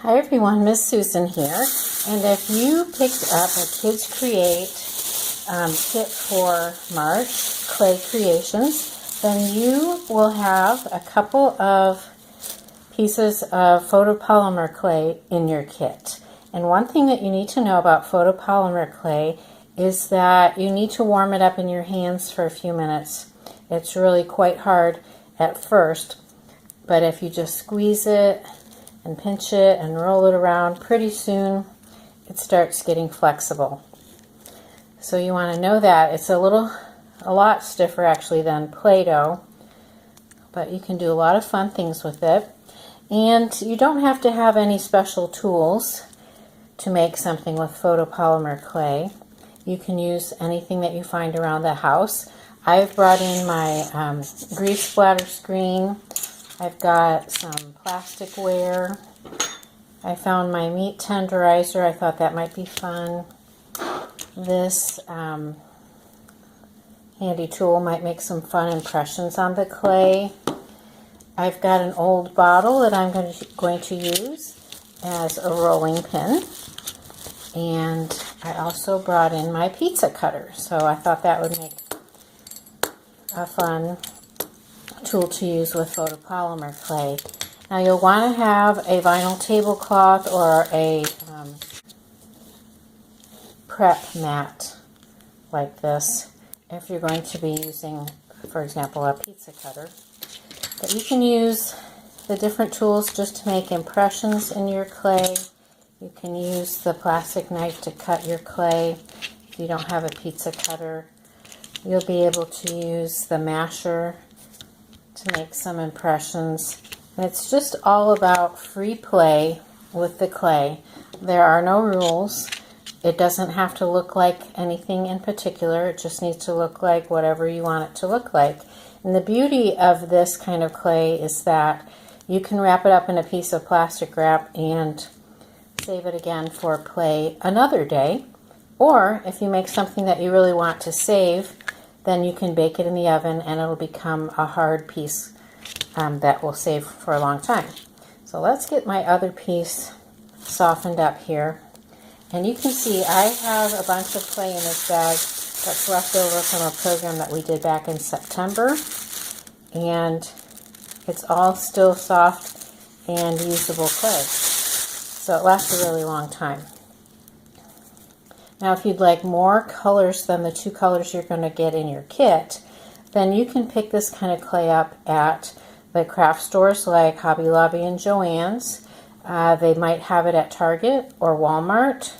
Hi everyone, Miss Susan here, and if you picked up a Kids Create kit for March, Clay Creations, then you will have a couple of pieces of photopolymer clay in your kit. And one thing that you need to know about photopolymer clay is that you need to warm it up in your hands for a few minutes. It's really quite hard at first, but if you just squeeze it and pinch it and roll it around, pretty soon it starts getting flexible. So you want to know that. It's a lot stiffer actually than Play-Doh, but you can do a lot of fun things with it. And you don't have to have any special tools to make something with photopolymer clay. You can use anything that you find around the house. I've brought in my grease splatter screen. I've got some plasticware. I found my meat tenderizer. I thought that might be fun. This handy tool might make some fun impressions on the clay. I've got an old bottle that I'm going to use as a rolling pin. And I also brought in my pizza cutter. So I thought that would make a fun tool to use with photopolymer clay. Now you'll want to have a vinyl tablecloth or a prep mat like this if you're going to be using, for example, a pizza cutter. But you can use the different tools just to make impressions in your clay. You can use the plastic knife to cut your clay. If you don't have a pizza cutter, you'll be able to use the masher to make some impressions. And it's just all about free play with the clay. There are no rules. It doesn't have to look like anything in particular. It just needs to look like whatever you want it to look like. And the beauty of this kind of clay is that you can wrap it up in a piece of plastic wrap and save it again for play another day. Or if you make something that you really want to save, then you can bake it in the oven and it'll become a hard piece that will save for a long time. So let's get my other piece softened up here. And you can see I have a bunch of clay in this bag that's left over from a program that we did back in September. And it's all still soft and usable clay. So it lasts a really long time. Now if you'd like more colors than the two colors you're going to get in your kit, then you can pick this kind of clay up at the craft stores like Hobby Lobby and Joann's. They might have it at Target or Walmart.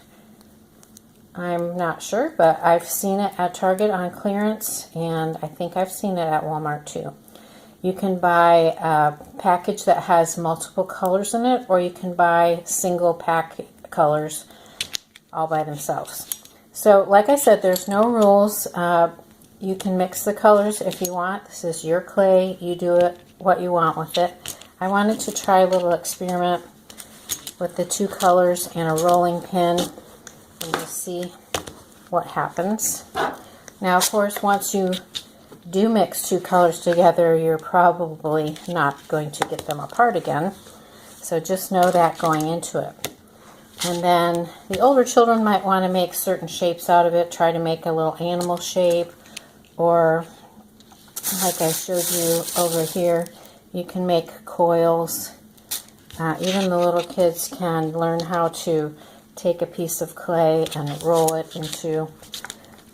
I'm not sure, but I've seen it at Target on clearance, and I think I've seen it at Walmart too. You can buy a package that has multiple colors in it, or you can buy single pack colors all by themselves. So like I said, there's no rules. You can mix the colors if you want. This is your clay. You do it what you want with it. I wanted to try a little experiment with the two colors and a rolling pin and just see what happens. Now of course, once you do mix two colors together, you're probably not going to get them apart again. So just know that going into it. And then the older children might want to make certain shapes out of it, try to make a little animal shape, or like I showed you over here, you can make coils. Even the little kids can learn how to take a piece of clay and roll it into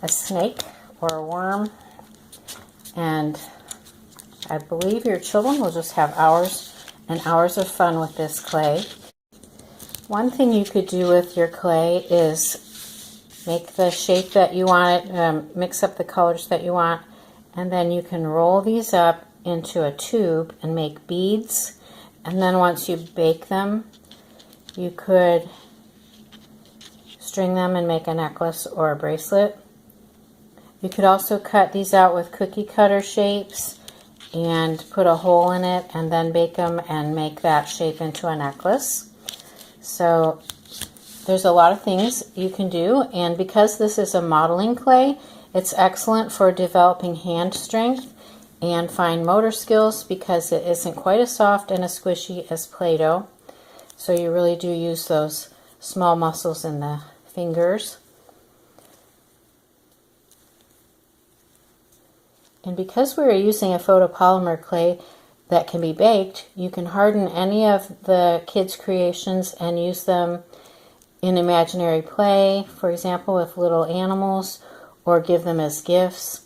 a snake or a worm. And I believe your children will just have hours and hours of fun with this clay. One thing you could do with your clay is make the shape that you want it, mix up the colors that you want, and then you can roll these up into a tube and make beads. And then once you bake them, you could string them and make a necklace or a bracelet. You could also cut these out with cookie cutter shapes and put a hole in it and then bake them and make that shape into a necklace. So there's a lot of things you can do, and because this is a modeling clay, it's excellent for developing hand strength and fine motor skills because it isn't quite as soft and as squishy as Play-Doh. So you really do use those small muscles in the fingers. And because we're using a photopolymer clay that can be baked, you can harden any of the kids' creations and use them in imaginary play, for example, with little animals, or give them as gifts.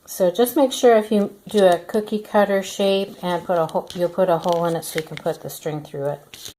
So just make sure if you do a cookie cutter shape and you'll put a hole in it so you can put the string through it.